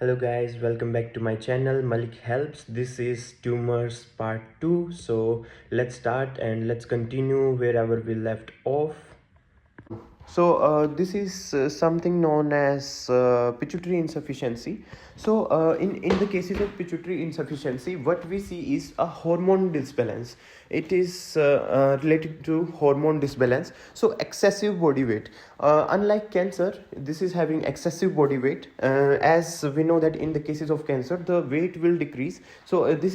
Hello guys, welcome back to my channel Malik Helps. This is Tumours part 2. So let's start and let's continue wherever we left off. So this is something known as pituitary insufficiency. So in the cases of pituitary insufficiency, what we see is a hormone disbalance. It is related to hormone disbalance. So excessive body weight. Unlike cancer, this is having excessive body weight. As we know that in the cases of cancer, the weight will decrease. So this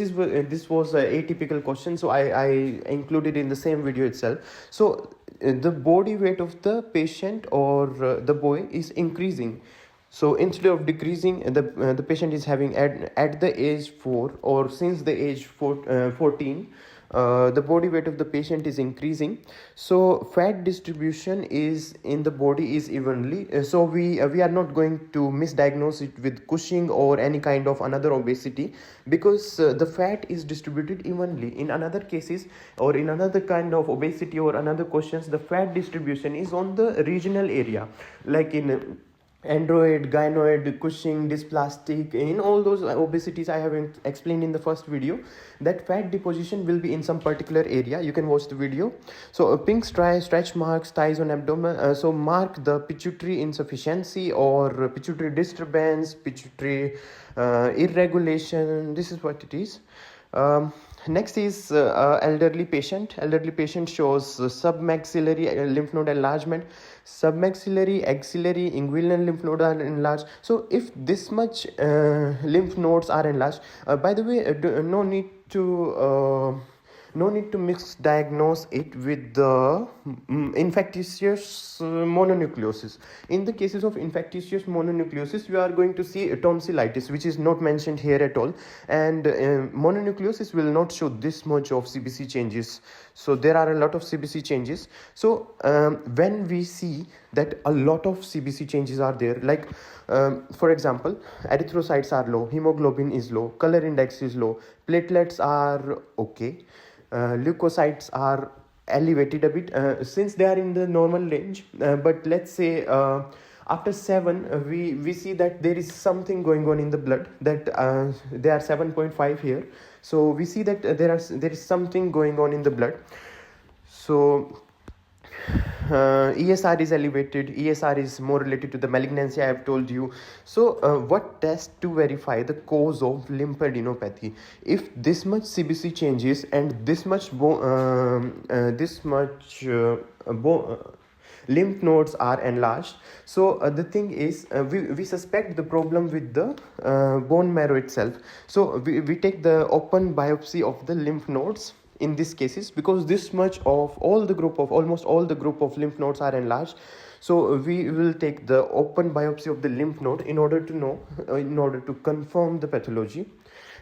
was a atypical question. So I included in the same video itself. So the body weight of the patient or the boy is increasing. So instead of decreasing, the patient is having at the age 4 or since the age 14, the body weight of the patient is increasing. So fat distribution is in the body is evenly. So we are not going to misdiagnose it with Cushing or any kind of another obesity, because the fat is distributed evenly. In another cases or in another kind of obesity or another questions, the fat distribution is on the regional area, like in android, gynoid, Cushing, dysplastic. In all those obesities I have explained in the first video, that fat deposition will be in some particular area. You can watch the video. So pink stretch marks, thighs on abdomen, so mark the pituitary insufficiency or pituitary disturbance, pituitary irregulation. This is what it is. Next is elderly patient. Elderly patient shows submaxillary lymph node enlargement. Submaxillary, axillary, inguinal lymph node are enlarged. So if this much lymph nodes are enlarged, by the way, no need to misdiagnose it with the infectious mononucleosis. In the cases of infectious mononucleosis, we are going to see tonsillitis, which is not mentioned here at all, and mononucleosis will not show this much of CBC changes. So there are a lot of CBC changes. So when we see that a lot of CBC changes are there, like for example, erythrocytes are low, hemoglobin is low, color index is low, platelets are okay, leukocytes are elevated a bit, since they are in the normal range, but let's say after 7 we see that there is something going on in the blood, that they are 7.5 here. So we see that there is something going on in the blood. So ESR is elevated. ESR is more related to the malignancy I have told you. So what test to verify the cause of lymphadenopathy? If this much CBC changes and this much lymph nodes are enlarged, so the thing is, we suspect the problem with the bone marrow itself. So we take the open biopsy of the lymph nodes in these cases, because this much of almost all the group of lymph nodes are enlarged. So we will take the open biopsy of the lymph node in order to confirm the pathology.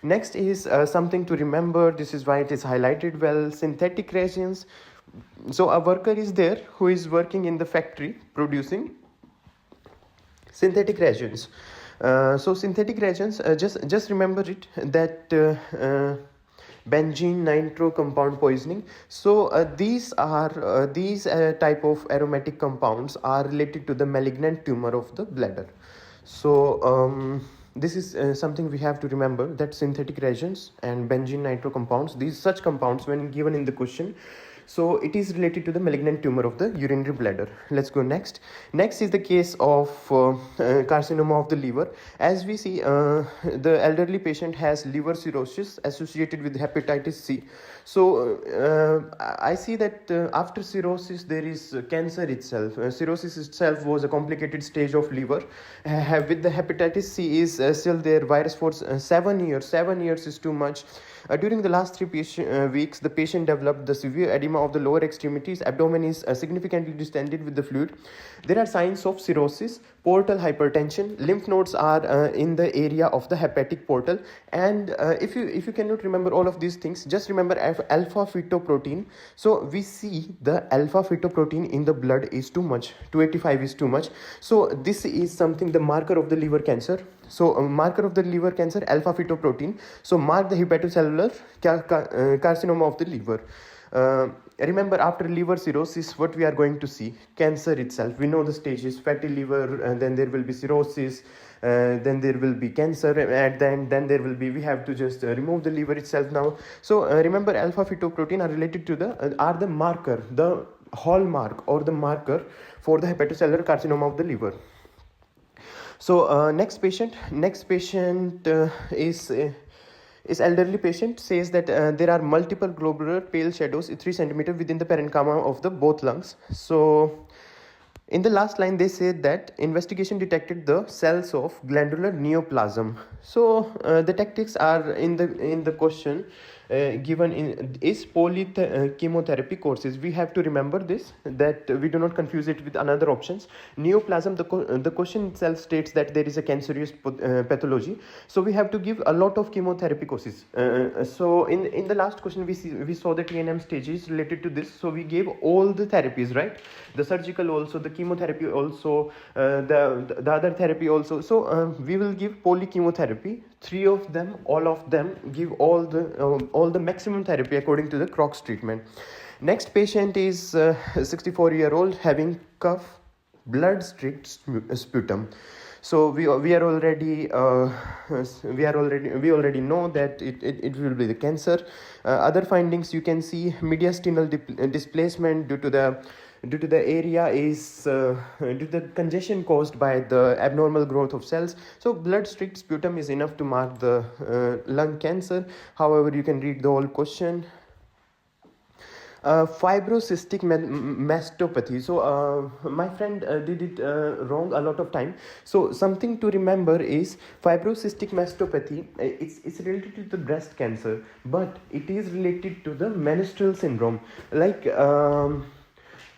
Next is something to remember. This is why it is highlighted well: synthetic reagents. So a worker is there who is working in the factory producing synthetic reagents. So synthetic reagents, just remember it, that benzene nitro compound poisoning. So these type of aromatic compounds are related to the malignant tumor of the bladder. So this is something we have to remember, that synthetic reagents and benzene nitro compounds, these such compounds when given in the question, so it is related to the malignant tumor of the urinary bladder. Let's go next. Next is the case of carcinoma of the liver. As we see, the elderly patient has liver cirrhosis associated with hepatitis C. So I see that after cirrhosis there is cancer itself. Cirrhosis itself was a complicated stage of liver. With the hepatitis C is still there, virus for 7 years. 7 years is too much. During the last 3 weeks, the patient developed the severe edema of the lower extremities. Abdomen is significantly distended with the fluid. There are signs of cirrhosis, portal hypertension. Lymph nodes are in the area of the hepatic portal. And if you cannot remember all of these things, just remember alpha fetoprotein. So we see the alpha fetoprotein in the blood is too much. 285 is too much. So this is something, the marker of the liver cancer. So marker of the liver cancer, alpha fetoprotein. So mark the hepatocellular carcinoma of the liver. remember, after liver cirrhosis, what we are going to see? Cancer itself. We know the stages: fatty liver, and then there will be cirrhosis, then there will be cancer at the end, then there will be, we have to just remove the liver itself now. So remember, alpha fetoprotein are related to the are the marker, the hallmark or the marker for the hepatocellular carcinoma of the liver. So next patient is elderly patient, says that there are multiple globular pale shadows 3 centimeter within the parenchyma of the both lungs. So in the last line, they said that investigation detected the cells of glandular neoplasm. So the tactics are in the question given in is chemotherapy courses. We have to remember this, that we do not confuse it with another options. Neoplasm, the question itself states that there is a cancerous pathology. So we have to give a lot of chemotherapy courses. So in the last question, we saw the TNM stages related to this. So we gave all the therapies, right? The surgical also, the chemotherapy also, the other therapy also. So we will give polychemotherapy, 3 of them, all of them, give all the maximum therapy according to the KROK's treatment. Next patient is 64-year-old having cough, blood streaked sputum. So we already know that it will be the cancer. Other findings, you can see mediastinal displacement due to the area is due to the congestion caused by the abnormal growth of cells. So blood streaked sputum is enough to mark the lung cancer. However, you can read the whole question. Fibrocystic mastopathy. So my friend did it wrong a lot of time. So something to remember is fibrocystic mastopathy. It's related to the breast cancer, but it is related to the menstrual syndrome. Like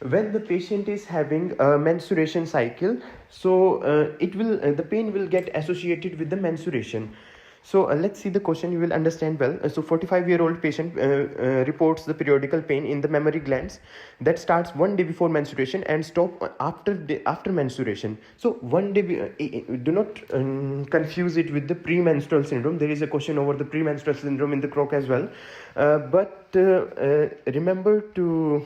when the patient is having a menstruation cycle, so the pain will get associated with the menstruation. So let's see the question, you will understand well. So 45-year-old patient reports the periodical pain in the mammary glands that starts 1 day before menstruation and stop after menstruation. So 1 day, do not confuse it with the premenstrual syndrome. There is a question over the premenstrual syndrome in the KROK as well. But remember to...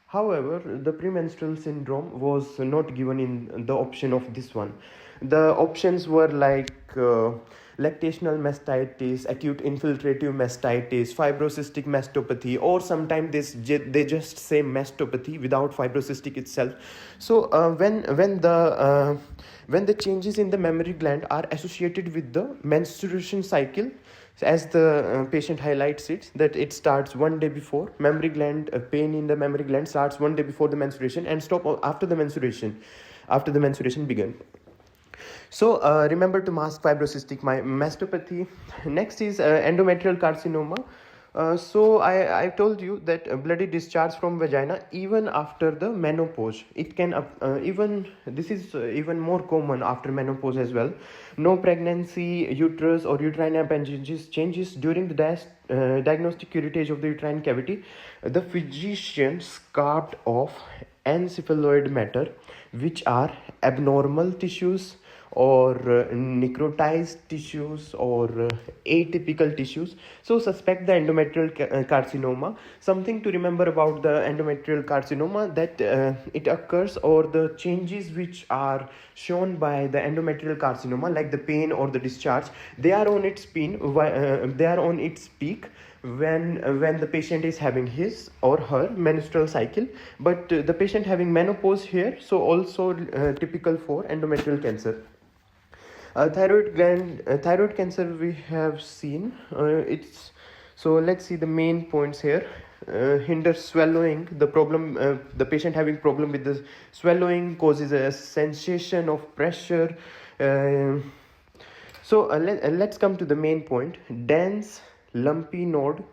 However, the premenstrual syndrome was not given in the option of this one. The options were like lactational mastitis, acute infiltrative mastitis, fibrocystic mastopathy, or sometimes they just say mastopathy without fibrocystic itself. So when the changes in the mammary gland are associated with the menstruation cycle, as the patient highlights it, that it starts 1 day before mammary gland, pain in the mammary gland starts 1 day before the menstruation and stop after the menstruation began. So remember to mask fibrocystic mastopathy. Next is endometrial carcinoma. So I told you that bloody discharge from vagina even after the menopause. It can this is even more common after menopause as well. No pregnancy, uterus or uterine appendages changes during the diagnostic curettage of the uterine cavity. The physician carved off encephaloid matter, which are abnormal tissues or necrotized tissues or atypical tissues. So suspect the endometrial carcinoma. Something to remember about the endometrial carcinoma, that it occurs, or the changes which are shown by the endometrial carcinoma, like the pain or the discharge, they are on its peak when the patient is having his or her menstrual cycle. But the patient having menopause here, so also typical for endometrial cancer. Thyroid cancer we have seen. So let's see the main points here. Hinders swallowing. The patient having problem with the swallowing causes a sensation of pressure. So let's come to the main point. Dense lumpy node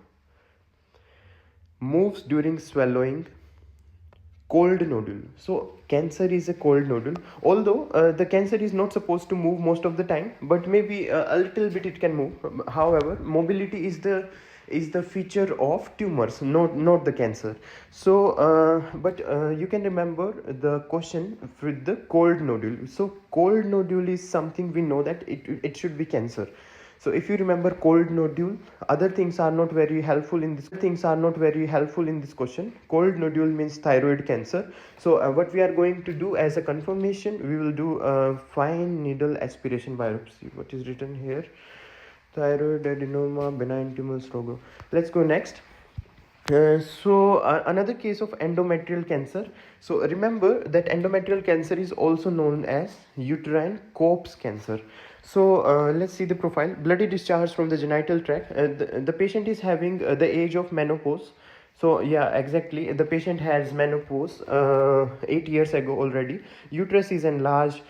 moves during swallowing. Cold nodule. So cancer is a cold nodule, although the cancer is not supposed to move most of the time, but maybe a little bit it can move. However, mobility is the feature of tumors, not the cancer. So but you can remember the question with the cold nodule. So cold nodule is something we know that it should be cancer. So if you remember cold nodule, other things are not very helpful in this question. Cold nodule means thyroid cancer. So what we are going to do as a confirmation, we will do a fine needle aspiration biopsy. What is written here? Thyroid adenoma, benign tumors, rogo. Let's go next. Another case of endometrial cancer. So remember that endometrial cancer is also known as uterine corpse cancer. So let's see the profile. Bloody discharge from the genital tract. The patient is having the age of menopause. So yeah, exactly. The patient has menopause 8 years ago already. Uterus is enlarged.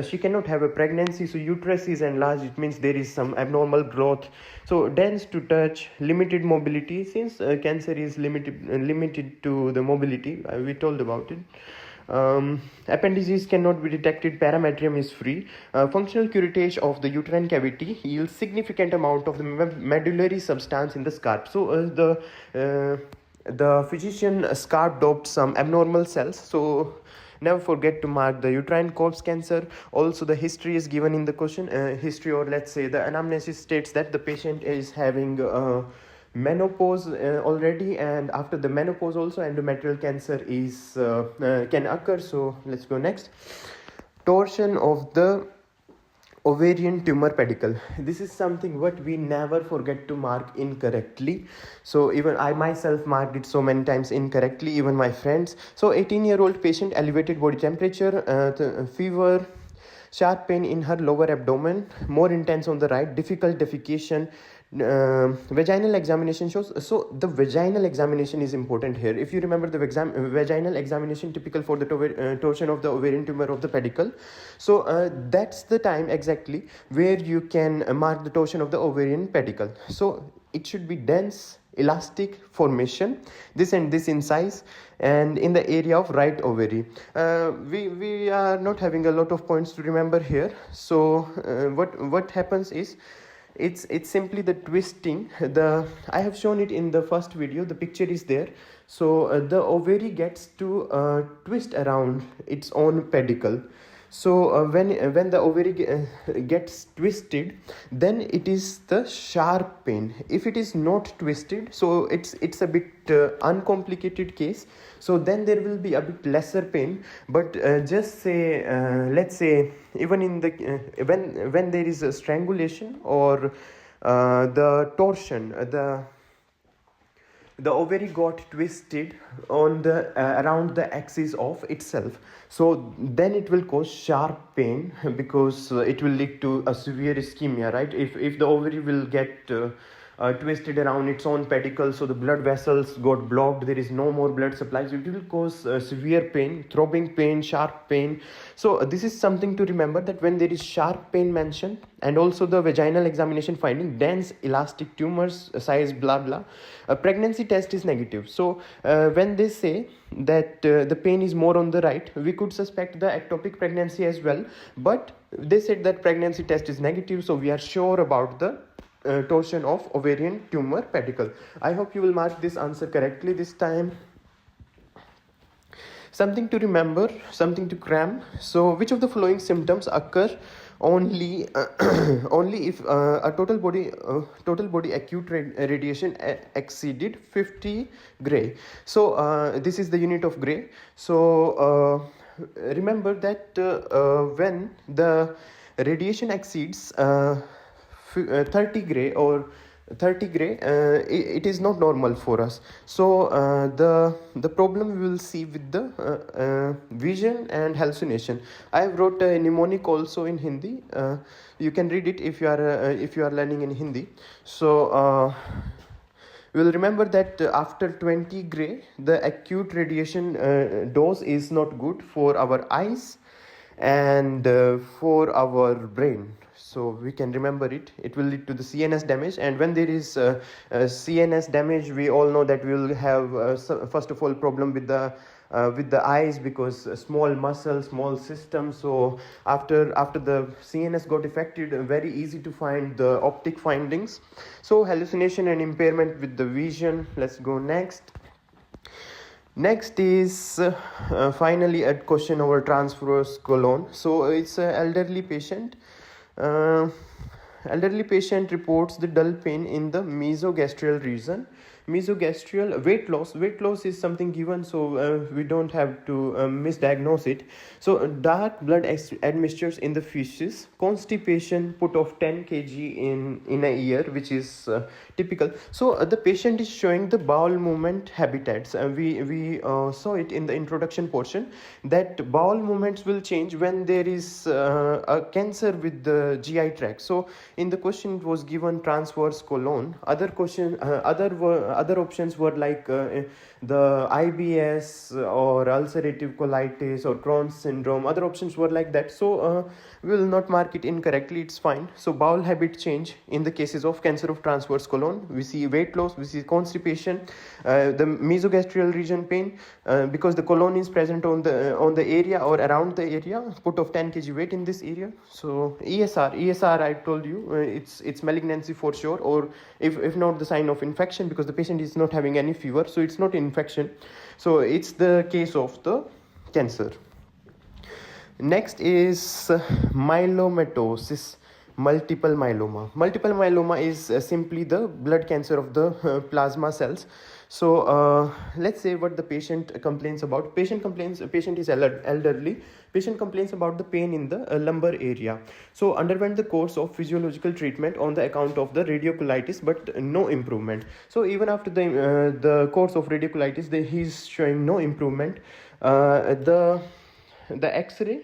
She cannot have a pregnancy. So uterus is enlarged. It means there is some abnormal growth. So dense to touch, limited mobility. Since cancer is limited to the mobility, we told about it. Appendices cannot be detected. Parametrium is free. Functional curettage of the uterine cavity yields significant amount of the medullary substance in the scalp. So the physician scalp doped some abnormal cells. So never forget to mark the uterine corpse cancer. Also the history is given in the question. History, or let's say the anamnesis, states that the patient is having menopause already, and after the menopause also endometrial cancer is can occur. So let's go next. Torsion of the ovarian tumor pedicle. This is something what we never forget to mark incorrectly. So even I myself marked it so many times incorrectly, even my friends. So 18-year-old patient, elevated body temperature, fever, sharp pain in her lower abdomen, more intense on the right, difficult defecation. Vaginal examination shows. So the vaginal examination is important here. If you remember the vaginal examination typical for the torsion of the ovarian tumor of the pedicle. So that's the time exactly where you can mark the torsion of the ovarian pedicle. So it should be dense, elastic formation, this and this in size, and in the area of right ovary. We are not having a lot of points to remember here. So what happens is, it's simply the twisting. I have shown it in the first video. The picture is there. So the ovary gets to twist around its own pedicle. So when the ovary gets twisted, then it is the sharp pain. If it is not twisted, so it's a bit uncomplicated case. So then there will be a bit lesser pain. But just say let's say even in the when there is a strangulation or the torsion, the ovary got twisted on the around the axis of itself. So then it will cause sharp pain, because it will lead to a severe ischemia, right? If the ovary will get twisted around its own pedicle, so the blood vessels got blocked, there is no more blood supply, so it will cause severe pain, throbbing pain, sharp pain. So this is something to remember, that when there is sharp pain mentioned, and also the vaginal examination finding dense elastic tumors, size blah blah, a pregnancy test is negative. So when they say that the pain is more on the right, we could suspect the ectopic pregnancy as well, but they said that pregnancy test is negative, so we are sure about the torsion of ovarian tumor pedicle. I hope you will mark this answer correctly this time. Something to remember, something to cram. So which of the following symptoms occur only only if a total body acute radiation exceeded 50 Gray? So this is the unit of Gray. So remember that when the radiation exceeds 30 Gray or 30 Gray, it is not normal for us. So the problem we will see with the vision and hallucination. I wrote a mnemonic also in Hindi. You can read it if you are learning in Hindi. So we'll remember that after 20 Gray, the acute radiation dose is not good for our eyes and for our brain. So we can remember it. It will lead to the CNS damage, and when there is CNS damage, we all know that we will have first of all problem with the eyes, because small muscle, small system. So after the CNS got affected, very easy to find the optic findings. So hallucination and impairment with the vision. Let's go next. Next is finally a question over transverse colon. So it's an elderly patient. elderly patient reports the dull pain in the mesogastrial region. Mesogastrial weight loss is something given, so we don't have to misdiagnose it. So dark blood admixtures in the feces, constipation, put off 10 kg in a year, which is typical. So the patient is showing the bowel movement habitats, and we saw it in the introduction portion that bowel movements will change when there is a cancer with the GI tract. So in the question it was given transverse colon. Other options were like the IBS or ulcerative colitis or Crohn's syndrome. Other options were like that. So we will not mark it incorrectly, it's fine. So bowel habit change in the cases of cancer of transverse colon, we see weight loss, we see constipation, the mesogastrial region pain, because the colon is present on the area or around the area, put of 10 kg weight in this area. So ESR I told you, it's malignancy for sure, or if not the sign of infection, because the patient is not having any fever, so it's not infection, so it's the case of the cancer. Next is myelomatosis, multiple myeloma. Multiple myeloma is simply the blood cancer of the plasma cells. So let's say what the patient complains about. Patient is elderly. Patient complains about the pain in the lumbar area. So underwent the course of physiological treatment on the account of the radiculitis, but no improvement. So even after the course of radiculitis, he's showing no improvement. The X-ray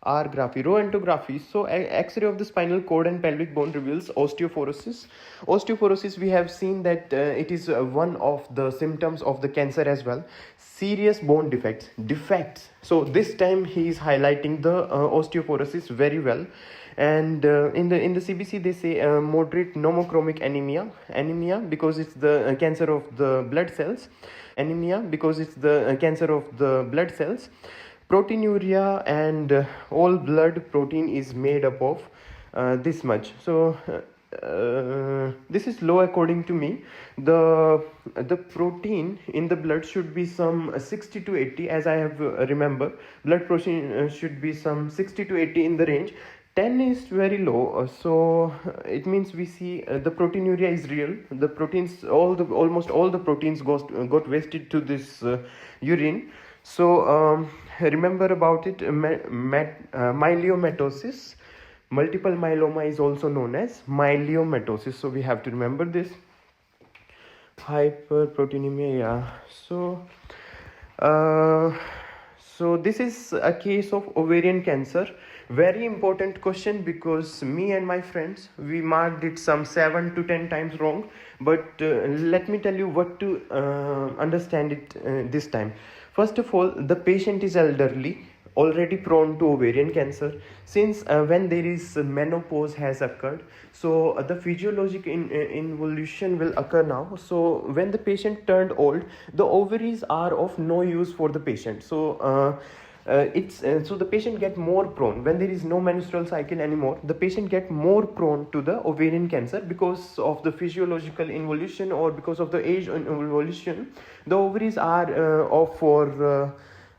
rography, roentography. So X-ray of the spinal cord and pelvic bone reveals osteoporosis. Osteoporosis, we have seen that it is one of the symptoms of the cancer as well. Serious bone defects. So this time he is highlighting the osteoporosis very well. And in the CBC they say moderate nomochromic anemia because it's the cancer of the blood cells. Proteinuria, and all blood protein is made up of this much. So this is low according to me. The protein in the blood should be some 60 to 80, as I have remember. Blood protein should be some 60 to 80 in the range. 10 is very low, so it means we see the proteinuria is real. The proteins, almost all the proteins got wasted to this urine. So remember about it, myelomatosis. Multiple myeloma is also known as myelomatosis, so we have to remember this. Hyperproteinemia, yeah. So this is a case of ovarian cancer. Very important question, because me and my friends, we marked it some 7 to 10 times wrong. But let me tell you what to understand it this time. First of all, the patient is elderly, already prone to ovarian cancer, since when there is menopause has occurred, so the physiologic involution will occur now. So when the patient turned old, the ovaries are of no use for the patient. So so the patient get more prone when there is no menstrual cycle anymore. The patient get more prone to the ovarian cancer because of the physiological involution, or because of the age involution. The ovaries are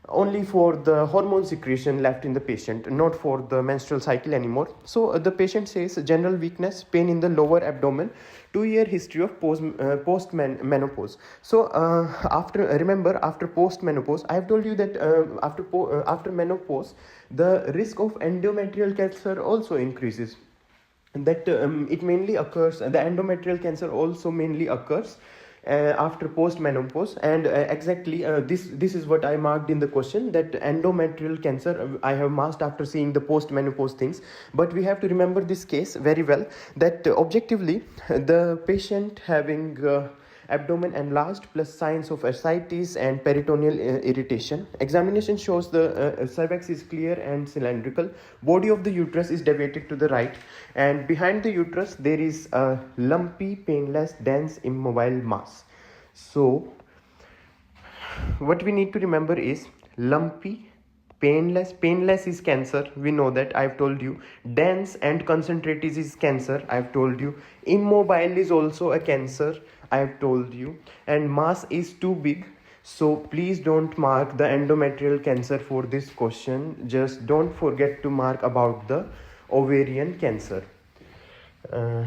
only for the hormone secretion left in the patient, not for the menstrual cycle anymore. So the patient says general weakness, pain in the lower abdomen, 2-year history of post menopause. So after post menopause, I have told you that after menopause, the risk of endometrial cancer also increases. That it mainly occurs, the endometrial cancer also mainly occurs after post menopause. And exactly this is what I marked in the question, that endometrial cancer I have marked after seeing the post menopause things. But we have to remember this case very well, that objectively the patient having abdomen enlarged plus signs of ascites and peritoneal irritation. Examination shows the cervix is clear and cylindrical. Body of the uterus is deviated to the right, and behind the uterus there is a lumpy, painless, dense, immobile mass. So what we need to remember is lumpy, painless is cancer, we know that, I've told you. Dense and concentrated is cancer, I've told you. Immobile is also a cancer, I've told you. And mass is too big. So please don't mark the endometrial cancer for this question. Just don't forget to mark about the ovarian cancer. uh,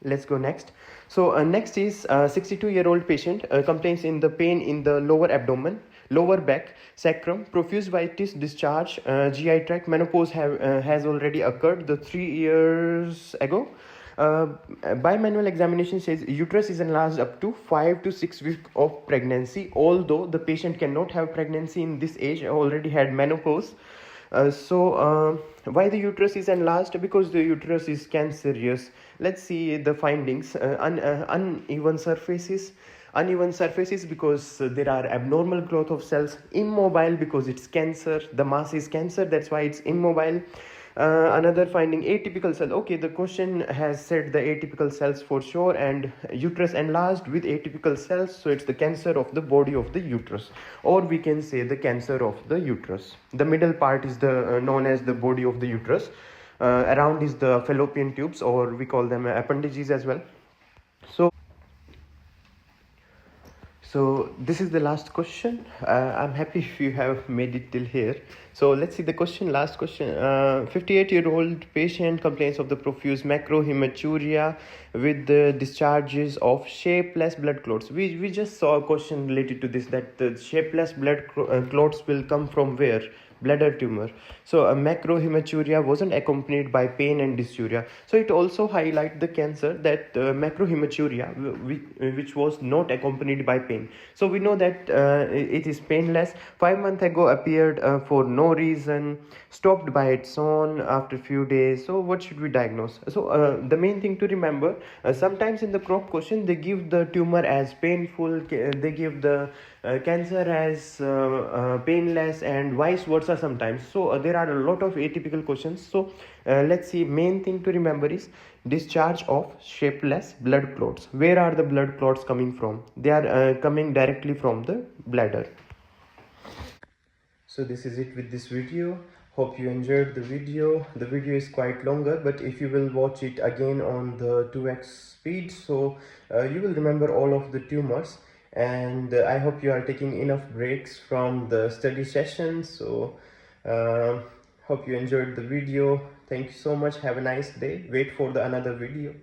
let's go next. So next is 62-year-old patient complains in the pain in the lower abdomen, lower back, sacrum, profuse vitis, discharge, GI tract. Menopause has already occurred the 3 years ago. uh, Bimanual examination says uterus is enlarged up to 5 to 6 weeks of pregnancy, although the patient cannot have pregnancy in this age, already had menopause. Why the uterus is enlarged? Because the uterus is cancerous. Let's see the findings. Uneven surfaces because there are abnormal growth of cells. Immobile because it's cancer, the mass is cancer, that's why it's immobile. Another finding, atypical cell. Okay, the question has said the atypical cells for sure, and uterus enlarged with atypical cells, so it's the cancer of the body of the uterus, or we can say the cancer of the uterus. The middle part is the known as the body of the uterus. Around is the fallopian tubes, or we call them appendages as well. So this is the last question. I'm happy if you have made it till here. So let's see the question. Last question. 58-year-old patient complains of the profuse macrohematuria with the discharges of shapeless blood clots. We just saw a question related to this, that the shapeless blood clots will come from where? Bladder tumor. So a macrohematuria wasn't accompanied by pain and dysuria. So it also highlights the cancer, that macrohematuria which was not accompanied by pain. So we know that it is painless. 5 months ago appeared for no reason, stopped by its own after few days. So what should we diagnose? So the main thing to remember, sometimes in the KROK question they give the tumor as painful, they give the cancer as painless, and vice versa sometimes. So there are a lot of atypical questions. So let's see, main thing to remember is discharge of shapeless blood clots. Where are the blood clots coming from? They are coming directly from the bladder. So this is it with this video. Hope you enjoyed the video. The video is quite longer, but if you will watch it again on the 2x speed, so you will remember all of the tumors. And I hope you are taking enough breaks from the study session. So hope you enjoyed the video. Thank you so much. Have a nice day. Wait for the another video.